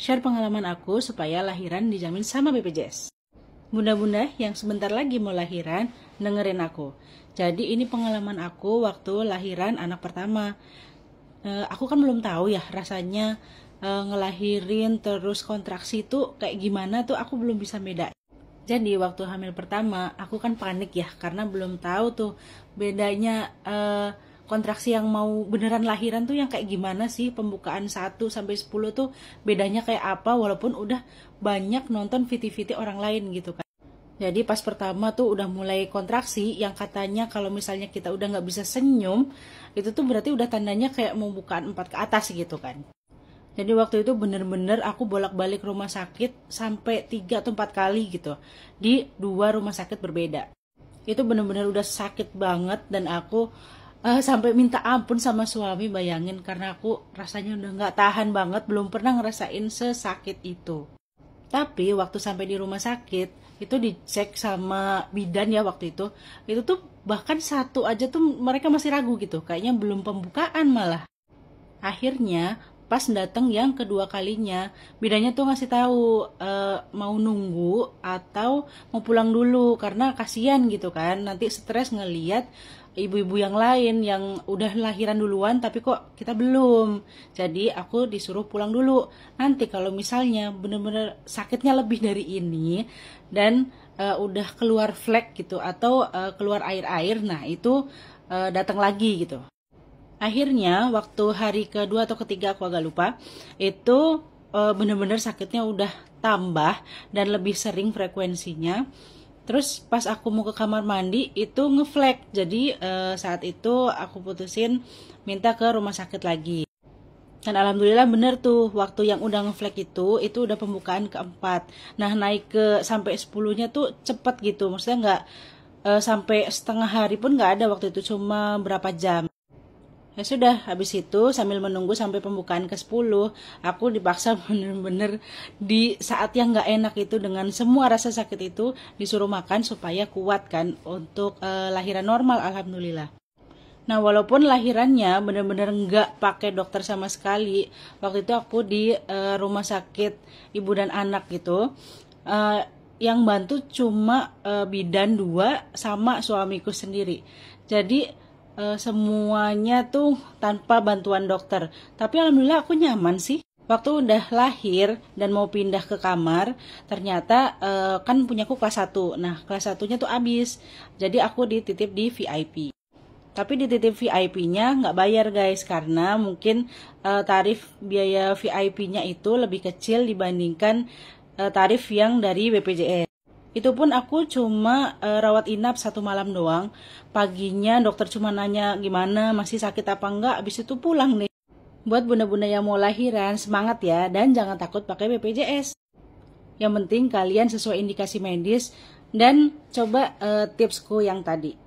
share pengalaman aku supaya lahiran dijamin sama BPJS. Bunda-bunda yang sebentar lagi mau lahiran, dengerin aku. Jadi ini pengalaman aku waktu lahiran anak pertama. Aku kan belum tahu ya rasanya ngelahirin terus kontraksi itu kayak gimana tuh, aku belum bisa beda. Jadi waktu hamil pertama aku kan panik ya, karena belum tahu tuh bedanya kontraksi yang mau beneran lahiran tuh yang kayak gimana sih, pembukaan 1-10 tuh bedanya kayak apa, walaupun udah banyak nonton VT-VT orang lain gitu kan. Jadi pas pertama tuh udah mulai kontraksi, yang katanya kalau misalnya kita udah nggak bisa senyum, itu tuh berarti udah tandanya kayak mau bukaan 4 ke atas gitu kan. Jadi waktu itu bener-bener aku bolak-balik rumah sakit sampai 3 atau 4 kali gitu, di 2 rumah sakit berbeda. Itu bener-bener udah sakit banget, dan aku sampai minta ampun sama suami, bayangin, karena aku rasanya udah nggak tahan banget, belum pernah ngerasain sesakit itu. Tapi waktu sampai di rumah sakit itu dicek sama bidan ya waktu itu tuh bahkan satu aja tuh mereka masih ragu gitu, kayaknya belum pembukaan malah. Akhirnya pas datang yang kedua kalinya, bidannya tuh ngasih tahu mau nunggu atau mau pulang dulu, karena kasihan gitu kan, nanti stres ngeliat ibu-ibu yang lain yang udah lahiran duluan tapi kok kita belum. Jadi aku disuruh pulang dulu. Nanti kalau misalnya bener-bener sakitnya lebih dari ini dan udah keluar flek gitu atau keluar air-air, nah itu datang lagi gitu. Akhirnya waktu hari kedua atau ketiga aku agak lupa, itu bener-bener sakitnya udah tambah dan lebih sering frekuensinya. Terus pas aku mau ke kamar mandi itu ngeflek. Jadi saat itu aku putusin minta ke rumah sakit lagi. Dan alhamdulillah bener tuh, waktu yang udah ngeflek itu udah pembukaan keempat. Nah naik ke sampai 10-nya tuh cepet gitu. Maksudnya nggak sampai setengah hari pun nggak ada waktu itu, cuma berapa jam. Ya sudah, habis itu sambil menunggu sampai pembukaan ke-10, aku dipaksa bener-bener di saat yang gak enak itu, dengan semua rasa sakit itu, disuruh makan supaya kuat kan untuk lahiran normal, alhamdulillah. Nah walaupun lahirannya bener-bener gak pakai dokter sama sekali, waktu itu aku di rumah sakit ibu dan anak gitu, yang bantu cuma bidan 2 sama suamiku sendiri. Jadi semuanya tuh tanpa bantuan dokter. Tapi alhamdulillah aku nyaman sih. Waktu udah lahir dan mau pindah ke kamar, ternyata kan punyaku kelas 1. Nah kelas 1-nya tuh habis. Jadi aku dititip di VIP. Tapi di titip VIP-nya nggak bayar guys, karena mungkin tarif biaya VIP-nya itu lebih kecil dibandingkan tarif yang dari BPJS. Itu pun aku cuma rawat inap 1 malam doang. Paginya dokter cuma nanya gimana, masih sakit apa enggak, habis itu pulang deh. Buat bunda-bunda yang mau lahiran, semangat ya, dan jangan takut pakai BPJS. Yang penting kalian sesuai indikasi medis dan coba tipsku yang tadi.